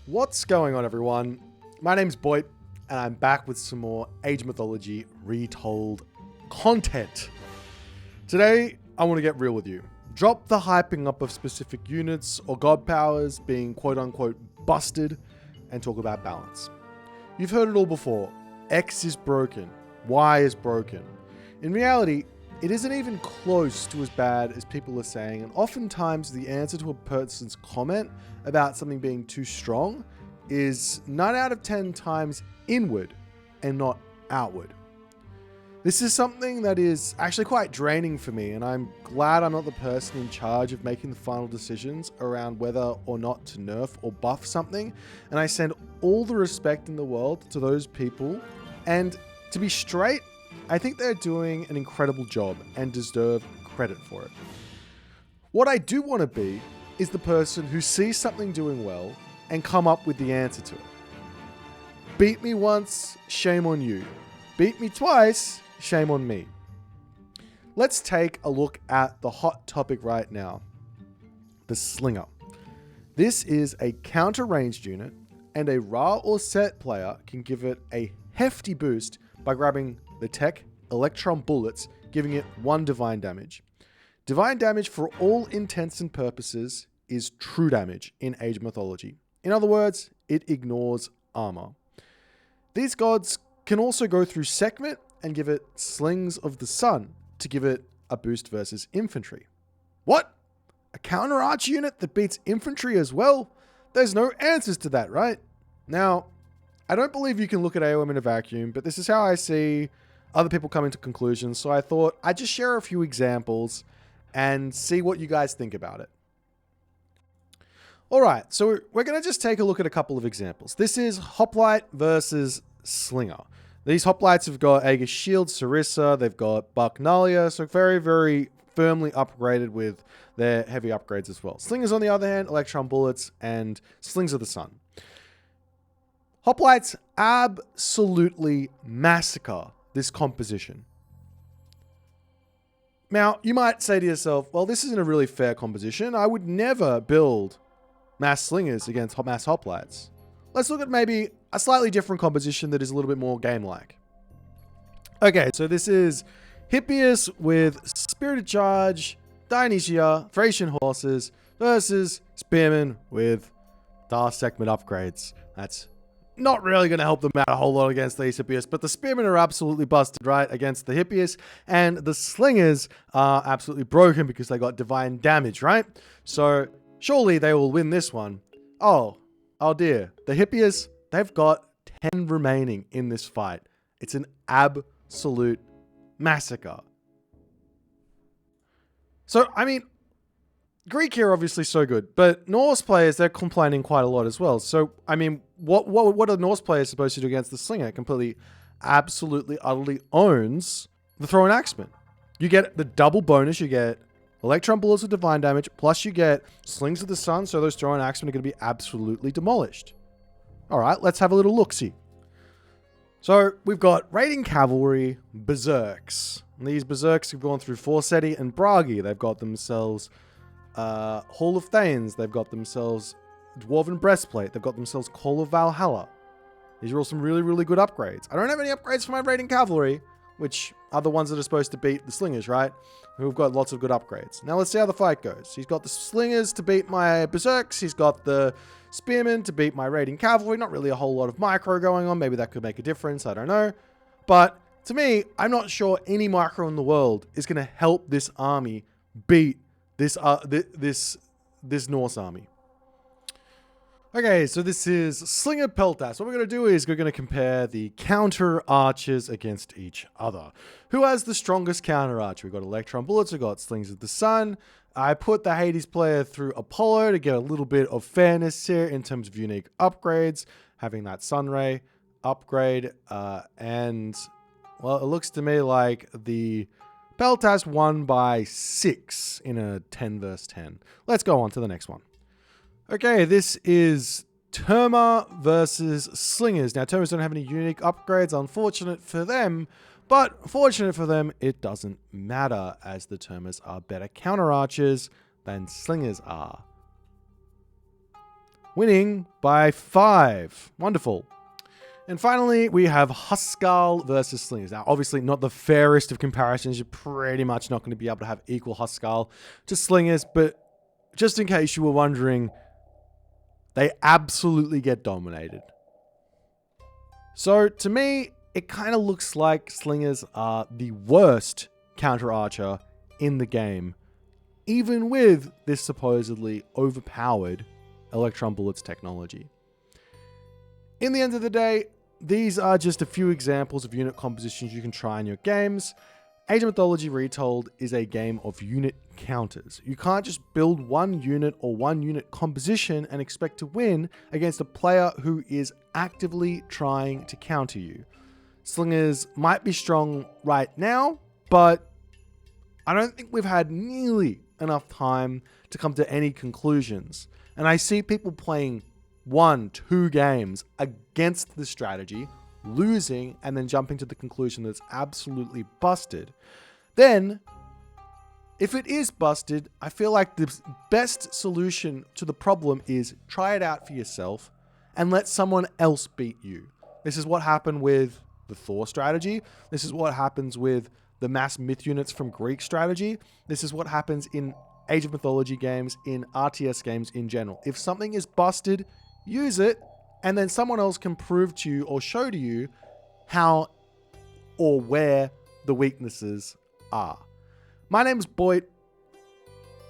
What's going on, everyone? My name's Boit, and I'm back with some more Age of Mythology Retold content. Today, I want to get real with you. Drop the hyping up of specific units or god powers being quote-unquote busted, and talk about balance. You've heard it all before. X is broken. Y is broken. In reality, it isn't even close to as bad as people are saying, and oftentimes the answer to a person's comment about something being too strong is 9 out of 10 times inward and not outward. This is something that is actually quite draining for me, and I'm glad I'm not the person in charge of making the final decisions around whether or not to nerf or buff something, and I send all the respect in the world to those people, and to be straight, I think they're doing an incredible job and deserve credit for it. What I do want to be is the person who sees something doing well and come up with the answer to it. Beat me once, shame on you. Beat me twice, shame on me. Let's take a look at the hot topic right now, the Slinger. This is a counter-ranged unit, and a Ra or Set player can give it a hefty boost by grabbing the tech Electrum bullets, giving it 1 divine damage. Divine damage, for all intents and purposes, is true damage in Age of Mythology. In other words, it ignores armor. These gods can also go through Sekhmet and give it Slings of the Sun to give it a boost versus infantry. What? A counter arch unit that beats infantry as well? There's no answers to that, right? Now, I don't believe you can look at AOM in a vacuum, but this is how I see other people coming to conclusions, so I thought I'd just share a few examples and see what you guys think about it. Alright, so we're going to just take a look at a couple of examples. This is Hoplite versus Slinger. These Hoplites have got Aegis Shield, Sarissa, they've got Bacchanalia, so very, very firmly upgraded with their heavy upgrades as well. Slingers, on the other hand, Electrum bullets and Slings of the Sun. Hoplites absolutely massacre this composition. Now, you might say to yourself, well, this isn't a really fair composition. I would never build mass slingers against mass hoplites. Let's look at maybe a slightly different composition that is a little bit more game-like. Okay, so this is Hippias with Spirited Charge, Dionysia, Thracian Horses versus Spearmen with Dark Sekhmet upgrades. That's not really going to help them out a whole lot against these Hippias, but the Spearmen are absolutely busted, right, against the Hippias, and the Slingers are absolutely broken because they got divine damage, right? So surely they will win this one. Oh dear. The Hippias, they've got 10 remaining in this fight. It's an absolute massacre. So, I mean, Greek here obviously so good, but Norse players, they're complaining quite a lot as well. So, I mean, what are Norse players supposed to do against the Slinger? It completely, absolutely, utterly owns the Thrown Axeman. You get the double bonus, you get Electrum bullets with divine damage, plus you get Slings of the Sun, so those Thrown Axemen are going to be absolutely demolished. Alright, let's have a little look-see. So, we've got Raiding Cavalry, Berserks. And these Berserks have gone through Forseti and Bragi. They've got themselves Hall of Thanes, they've got themselves Dwarven Breastplate, they've got themselves Call of Valhalla. These are all some really, really good upgrades. I don't have any upgrades for my Raiding Cavalry, which are the ones that are supposed to beat the Slingers, right? Who've got lots of good upgrades. Now let's see how the fight goes. He's got the Slingers to beat my Berserks, he's got the Spearmen to beat my Raiding Cavalry. Not really a whole lot of micro going on, maybe that could make a difference, I don't know. But to me, I'm not sure any micro in the world is going to help this army beat this Norse army. Okay, so this is Slinger Peltas. What we're going to do is we're going to compare the counter archers against each other. Who has the strongest counter archer? We've got Electrum bullets, we've got Slings of the Sun. I put the Hades player through Apollo to get a little bit of fairness here in terms of unique upgrades, having that Sunray upgrade, and well, it looks to me like the Peltas won by 6 in a 10 versus 10. Let's go on to the next one. Okay, this is Terma versus Slingers. Now, Termas don't have any unique upgrades, unfortunate for them, but fortunate for them, it doesn't matter, as the Termas are better counter archers than Slingers are. winning by 5. Wonderful. And finally, we have Huskal versus Slingers. Now, obviously not the fairest of comparisons. You're pretty much not going to be able to have equal Huskal to Slingers, but just in case you were wondering, they absolutely get dominated. So to me, it kind of looks like Slingers are the worst counter archer in the game, even with this supposedly overpowered Electrum bullets technology. In the end of the day, these are just a few examples of unit compositions you can try in your games. Age of Mythology Retold is a game of unit counters. You can't just build one unit or one unit composition and expect to win against a player who is actively trying to counter you. Slingers might be strong right now, but I don't think we've had nearly enough time to come to any conclusions. And I see people playing 1-2 games against the strategy, losing, and then jumping to the conclusion that it's absolutely busted. Then, if it is busted, I feel like the best solution to the problem is try it out for yourself and let someone else beat you. This is what happened with the Thor strategy. This is what happens with the mass myth units from Greek strategy. This is what happens in Age of Mythology games, in RTS games in general. If something is busted, use it, and then someone else can prove to you or show to you how or where the weaknesses are. My name is Boit.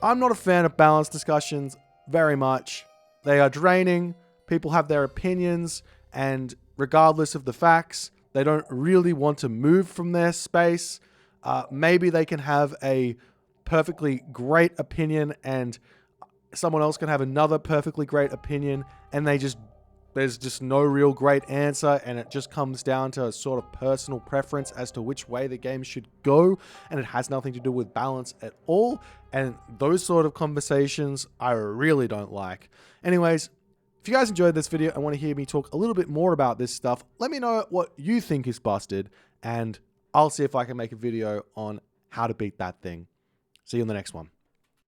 I'm not a fan of balanced discussions very much. They are draining. People have their opinions, and regardless of the facts, they don't really want to move from their space. Maybe they can have a perfectly great opinion and someone else can have another perfectly great opinion, and there's just no real great answer, and it just comes down to a sort of personal preference as to which way the game should go, and it has nothing to do with balance at all. And those sort of conversations I really don't like. Anyways, if you guys enjoyed this video and want to hear me talk a little bit more about this stuff, let me know what you think is busted, and I'll see if I can make a video on how to beat that thing. See you in the next one.